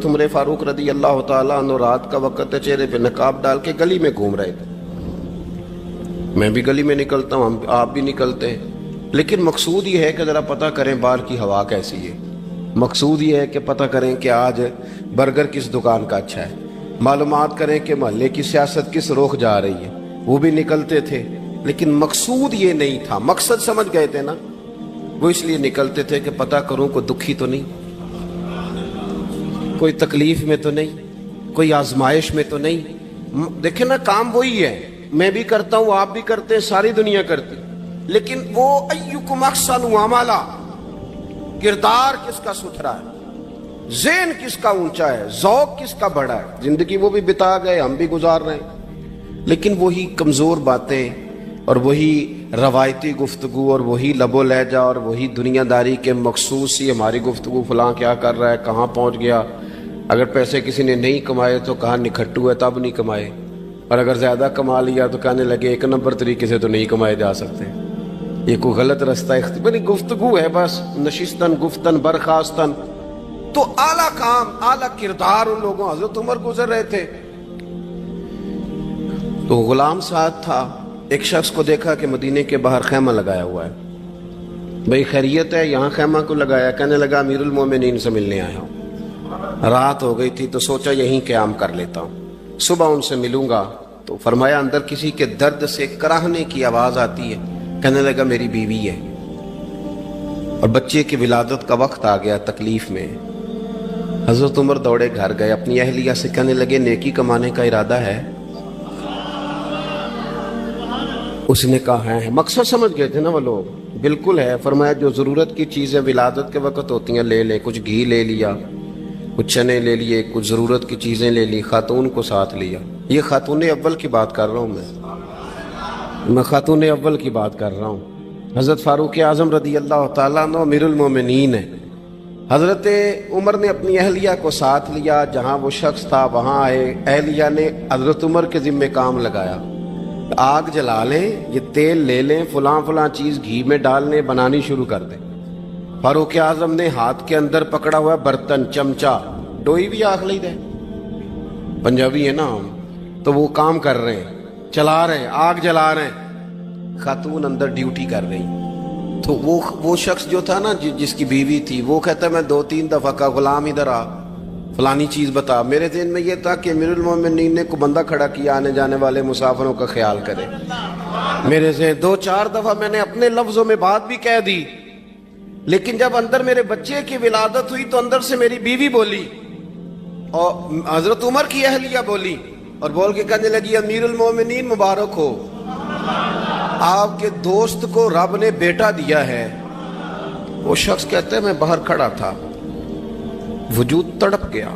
حضرت عمر فاروق رضی اللہ تعالیٰ عنہ رات کا وقت چہرے پہ نقاب ڈال کے گلی میں گھوم رہے تھے. میں بھی گلی میں نکلتا ہوں, آپ بھی نکلتے ہیں, لیکن مقصود یہ ہے کہ ذرا پتہ کریں باہر کی ہوا کیسی ہے. مقصود یہ ہے کہ پتہ کریں کہ آج برگر کس دکان کا اچھا ہے, معلومات کریں کہ محلے کی سیاست کس رخ جا رہی ہے. وہ بھی نکلتے تھے, لیکن مقصود یہ نہیں تھا. مقصد سمجھ گئے تھے نا, وہ اس لیے نکلتے تھے کہ پتہ کروں کوئی دکھی تو نہیں, کوئی تکلیف میں تو نہیں, کوئی آزمائش میں تو نہیں. دیکھیں نا, کام وہی ہے, میں بھی کرتا ہوں, آپ بھی کرتے ہیں, ساری دنیا کرتی, لیکن وہ ایکم احسن عملا, کردار کس کا ستھرا ہے, ذہن کس کا اونچا ہے, ذوق کس کا بڑا ہے. زندگی وہ بھی بتا گئے, ہم بھی گزار رہے ہیں, لیکن وہی کمزور باتیں اور وہی روایتی گفتگو اور وہی لب و لہجہ اور وہی دنیا داری کے مخصوص ہی ہماری گفتگو, فلاں کیا کر رہا ہے, کہاں پہنچ گیا. اگر پیسے کسی نے نہیں کمائے تو کہاں نکھٹو ہے تب نہیں کمائے, اور اگر زیادہ کما لیا تو کہنے لگے ایک نمبر طریقے سے تو نہیں کمائے جا سکتے, یہ کوئی غلط رستہ اختیار. گفتگو ہے بس, نشستن گفتن برخاستن. تو اعلیٰ کام, اعلیٰ کردار ان لوگوں. حضرت عمر گزر رہے تھے تو غلام ساتھ تھا. ایک شخص کو دیکھا کہ مدینے کے باہر خیمہ لگایا ہوا ہے. بھئی خیریت ہے, یہاں خیمہ کو لگایا؟ کہنے لگا امیر المومنین سے ملنے آیا ہوں. رات ہو گئی تھی تو سوچا یہیں قیام کر لیتا ہوں, صبح ان سے ملوں گا. تو فرمایا اندر کسی کے درد سے کراہنے کی آواز آتی ہے. کہنے لگا میری بیوی ہے اور بچے کی ولادت کا وقت آ گیا, تکلیف میں. حضرت عمر دوڑے گھر گئے, اپنی اہلیہ سے کہنے لگے نیکی کمانے کا ارادہ ہے؟ اس نے کہا ہے. مقصد سمجھ گئے تھے نا وہ لوگ, بالکل ہے. فرمایا جو ضرورت کی چیزیں ولادت کے وقت ہوتی ہیں لے لیں. کچھ گھی لے لیا, کچھ چنے لے لیے, کچھ ضرورت کی چیزیں لے لی, خاتون کو ساتھ لیا. یہ خاتون اول کی بات کر رہا ہوں میں خاتون اول کی بات کر رہا ہوں. حضرت فاروق اعظم رضی اللہ تعالیٰ عنہ امیر المومنین ہیں. حضرت عمر نے اپنی اہلیہ کو ساتھ لیا, جہاں وہ شخص تھا وہاں آئے. اہلیہ نے حضرت عمر کے ذمہ کام لگایا, آگ جلا لیں, یہ تیل لے لیں, فلاں فلاں چیز گھی میں ڈال لیں, بنانی شروع کر دیں. فاروق اعظم نے ہاتھ کے اندر پکڑا ہوا برتن, چمچہ, ڈوئی بھی آخ لی دے, پنجابی ہے نا ہم, تو وہ کام کر رہے ہیں, چلا رہے ہیں, آگ جلا رہے ہیں. خاتون اندر ڈیوٹی کر رہی. تو وہ شخص جو تھا نا جس کی بیوی تھی, وہ کہتا ہے میں 2-3 دفعہ کا غلام ادھر آ, فلانی چیز بتا. میرے ذہن میں یہ تھا کہ امیر المومنین نے کو بندہ کھڑا کیا آنے جانے والے مسافروں کا خیال کرے. میرے سے 2-4 دفعہ میں نے اپنے لفظوں میں بات بھی کہہ دی, لیکن جب اندر میرے بچے کی ولادت ہوئی تو اندر سے میری بیوی بولی اور حضرت عمر کی اہلیہ بولی, اور بول کے کہنے لگی امیر المومنین مبارک ہو, آپ کے دوست کو رب نے بیٹا دیا ہے. وہ شخص کہتا ہے میں باہر کھڑا تھا, وجود تڑپ گیا,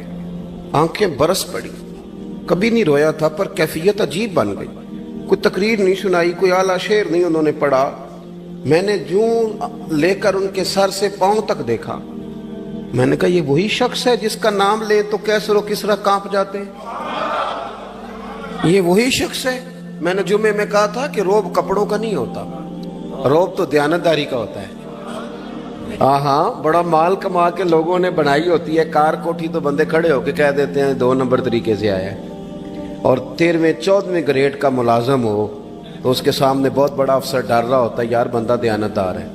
آنکھیں برس پڑی. کبھی نہیں رویا تھا پر کیفیت عجیب بن گئی. کوئی تقریر نہیں سنائی, کوئی اعلیٰ شعر نہیں انہوں نے پڑھا. میں نے جوں لے کر ان کے سر سے پاؤں تک دیکھا. میں نے کہا یہ وہی شخص ہے جس کا نام لے تو کیسر و کسرا کانپ جاتے ہیں, یہ وہی شخص ہے. میں نے جمعے میں کہا تھا کہ روب کپڑوں کا نہیں ہوتا, روب تو دیانتداری کا ہوتا ہے. ہاں, بڑا مال کما کے لوگوں نے بنائی ہوتی ہے کار کوٹھی, تو بندے کھڑے ہو کے کہہ دیتے ہیں 2 نمبر طریقے سے آیا ہے. اور 13ویں-14ویں گریڈ کا ملازم ہو تو اس کے سامنے بہت بڑا افسر ڈر رہا ہوتا ہے, یار بندہ دیانتدار ہے,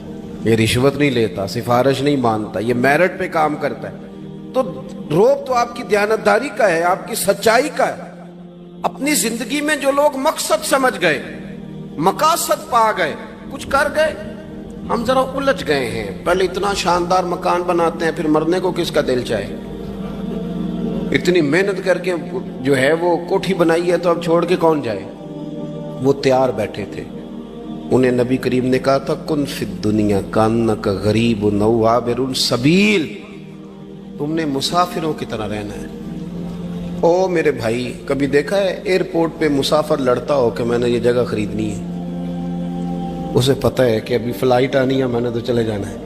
یہ رشوت نہیں لیتا, سفارش نہیں مانتا, یہ میرٹ پہ کام کرتا ہے. تو روب تو آپ کی دیانتداری کا ہے, آپ کی سچائی کا ہے. اپنی زندگی میں جو لوگ مقصد سمجھ گئے, مقاصد پا گئے, کچھ کر گئے, ہم ذرا الجھ گئے ہیں. پہلے اتنا شاندار مکان بناتے ہیں, پھر مرنے کو کس کا دل چاہے. اتنی محنت کر کے جو ہے وہ کوٹھی بنائی ہے, تو اب چھوڑ کے کون جائے. وہ تیار بیٹھے تھے. انہیں نبی کریم نے کہا تھا کن فی الدنیا کانک غریب نو عابر السبیل, تم نے مسافروں کی طرح رہنا ہے. او میرے بھائی, کبھی دیکھا ہے ایئرپورٹ پہ مسافر لڑتا ہو کہ میں نے یہ جگہ خریدنی ہے؟ اسے پتہ ہے کہ ابھی فلائٹ آنی ہے, میں نے تو چلے جانا ہے.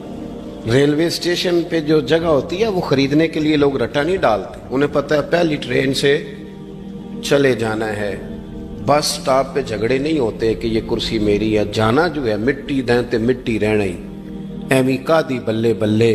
ریلوے اسٹیشن پہ جو جگہ ہوتی ہے وہ خریدنے کے لیے لوگ رٹا نہیں ڈالتے, انہیں پتہ ہے پہلی ٹرین سے چلے جانا ہے. بس سٹاپ پہ جھگڑے نہیں ہوتے کہ یہ کرسی میری ہے, جانا جو ہے مٹی دیں تے مٹی رہنا ہی. ایویں کا دی بلے بلے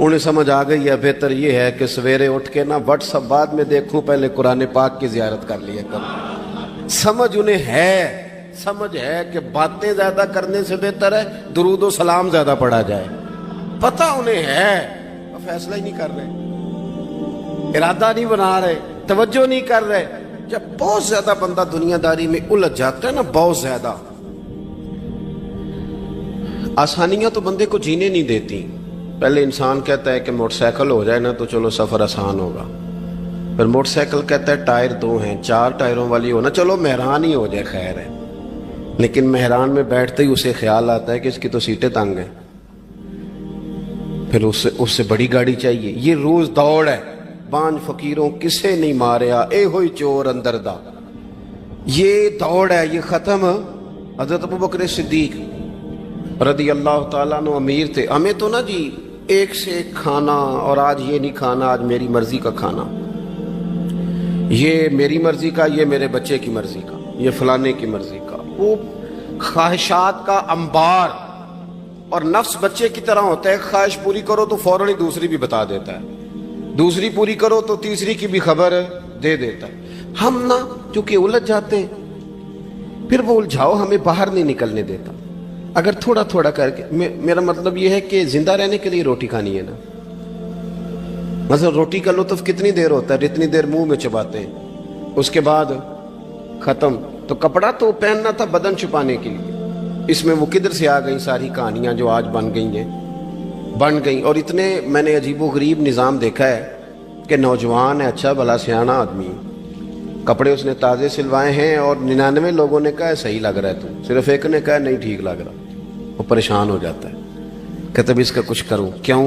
انہیں سمجھ آ گئی ہے بہتر یہ ہے کہ سویرے اٹھ کے نا واٹس ایپ بعد میں دیکھوں، پہلے قرآن پاک کی زیارت کر لیا کروں۔ سمجھ انہیں ہے کہ باتیں زیادہ کرنے سے بہتر ہے درود و سلام زیادہ پڑھا جائے، پتہ انہیں ہے، فیصلہ ہی نہیں کر رہے، ارادہ نہیں بنا رہے، توجہ نہیں کر رہے۔ جب بہت زیادہ بندہ دنیا داری میں الجھ جاتا ہے نا، بہت زیادہ، آسانیاں تو بندے کو جینے نہیں دیتی۔ پہلے انسان کہتا ہے کہ موٹر سائیکل ہو جائے نا تو چلو سفر آسان ہوگا، پھر موٹر سائیکل کہتا ہے ٹائر 2 ہیں، 4 ٹائروں والی ہونا، چلو مہران ہی ہو جائے خیر ہے، لیکن مہران میں بیٹھتے ہی اسے خیال آتا ہے کہ اس کی تو سیٹیں تنگ ہیں، پھر اس سے بڑی گاڑی چاہیے۔ یہ روز دوڑ ہے، بانج فقیروں کسے نہیں ماریا، اے ہوئی چور اندر دا، یہ دوڑ ہے، یہ ختم۔ حضرت ابوبکر صدیق رضی اللہ تعالیٰ عنہ امیر تھے، ہمیں تو نا جی ایک سے ایک کھانا، اور آج یہ نہیں کھانا، آج میری مرضی کا کھانا، یہ میری مرضی کا، یہ میرے بچے کی مرضی کا، یہ فلانے کی مرضی کا، وہ خواہشات کا انبار۔ اور نفس بچے کی طرح ہوتا ہے، خواہش پوری کرو تو فوراً ہی دوسری بھی بتا دیتا ہے، دوسری پوری کرو تو تیسری کی بھی خبر دے دیتا ہے۔ ہم نا چونکہ الجھ جاتے ہیں، پھر وہ الجھاؤ ہمیں باہر نہیں نکلنے دیتا۔ اگر تھوڑا تھوڑا کر کے، میرا مطلب یہ ہے کہ زندہ رہنے کے لیے روٹی کھانی ہے نا، مثلا روٹی کا لطف کتنی دیر ہوتا ہے، جتنی دیر منہ میں چباتے ہیں، اس کے بعد ختم۔ تو کپڑا تو پہننا تھا بدن چھپانے کے لیے، اس میں وہ کدھر سے آ گئی ساری کہانیاں جو آج بن گئیں۔ اور اتنے میں نے عجیب و غریب نظام دیکھا ہے کہ نوجوان ہے، اچھا بھلا سیانا آدمی، کپڑے اس نے تازے سلوائے ہیں، اور 99 لوگوں نے کہا ہے صحیح لگ رہا ہے، تو صرف ایک نے کہا نہیں ٹھیک لگ رہا، وہ پریشان ہو جاتا ہے، کہتا ہے اس کا کچھ کروں۔ کیوں؟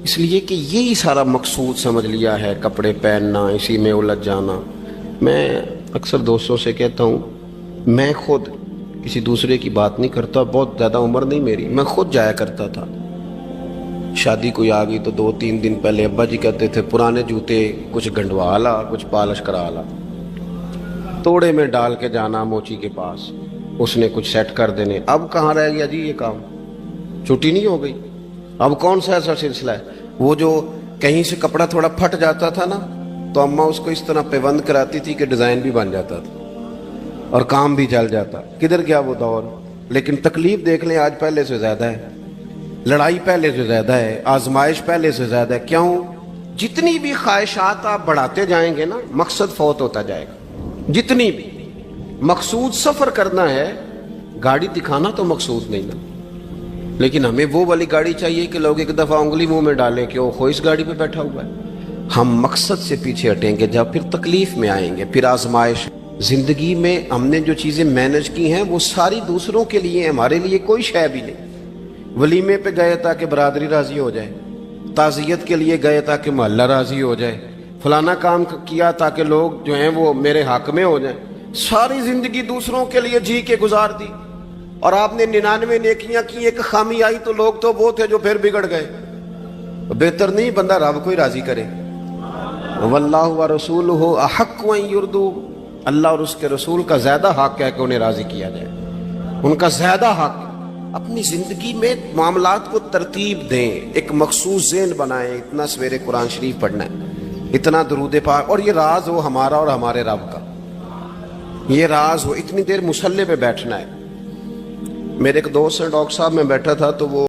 اس لیے کہ یہی سارا مقصود سمجھ لیا ہے، کپڑے پہننا، اسی میں الجھ جانا۔ میں اکثر دوستوں سے کہتا ہوں، میں خود کسی دوسرے کی بات نہیں کرتا، بہت زیادہ عمر نہیں میری، میں خود جایا کرتا تھا، شادی کوئی آ گئی تو 2-3 دن پہلے ابا جی کہتے تھے پرانے جوتے کچھ گنڈوا لا، کچھ پالش کرا لا، توڑے میں ڈال کے جانا موچی کے پاس، اس نے کچھ سیٹ کر دینے۔ اب کہاں رہ گیا جی یہ کام، چھٹی نہیں ہو گئی، اب کون سا ایسا سلسلہ ہے؟ وہ جو کہیں سے کپڑا تھوڑا پھٹ جاتا تھا نا، تو اماں اس کو اس طرح پیوند کراتی تھی کہ ڈیزائن بھی بن جاتا تھا اور کام بھی چل جاتا۔ کدھر گیا وہ دور؟ لیکن تکلیف دیکھ لیں آج پہلے سے زیادہ ہے، لڑائی پہلے سے زیادہ ہے، آزمائش پہلے سے زیادہ ہے۔ کیوں؟ جتنی بھی خواہشات آپ بڑھاتے جائیں گے نا، مقصد فوت ہوتا جائے گا۔ جتنی بھی مقصود سفر کرنا ہے، گاڑی دکھانا تو مقصود نہیں نا، لیکن ہمیں وہ والی گاڑی چاہیے کہ لوگ ایک دفعہ انگلی منہ میں ڈالیں کہ وہ اس گاڑی پہ بیٹھا ہوا ہے۔ ہم مقصد سے پیچھے ہٹیں گے جب پھر تکلیف میں آئیں گے، پھر آزمائش۔ زندگی میں ہم نے جو چیزیں مینج کی ہیں وہ ساری دوسروں کے لیے، ہمارے لیے کوئی شے بھی نہیں۔ ولیمے پہ گئے تاکہ برادری راضی ہو جائے، تعزیت کے لیے گئے تاکہ محلہ راضی ہو جائے، فلانا کام کیا تاکہ لوگ جو ہیں وہ میرے حق میں ہو جائیں۔ ساری زندگی دوسروں کے لیے جی کے گزار دی، اور آپ نے 99 نیکیاں کی، ایک خامی آئی تو لوگ تو وہ تھے جو پھر بگڑ گئے۔ بہتر نہیں بندہ رب کو ہی راضی کرے۔ واللہ ورسولہ احق ان یرضوا، اللہ اور اس کے رسول کا زیادہ حق ہے کہ انہیں راضی کیا جائے، ان کا زیادہ حق۔ اپنی زندگی میں معاملات کو ترتیب دیں، ایک مخصوص ذہن بنائیں، اتنا سویرے قرآن شریف پڑھنا ہے، اتنا درود پاک، اور یہ راز ہو ہمارا اور ہمارے رب کا، یہ راز ہو، اتنی دیر مصلی پہ بیٹھنا ہے۔ میرے ایک دوست ہیں ڈاکٹر صاحب، میں بیٹھا تھا تو وہ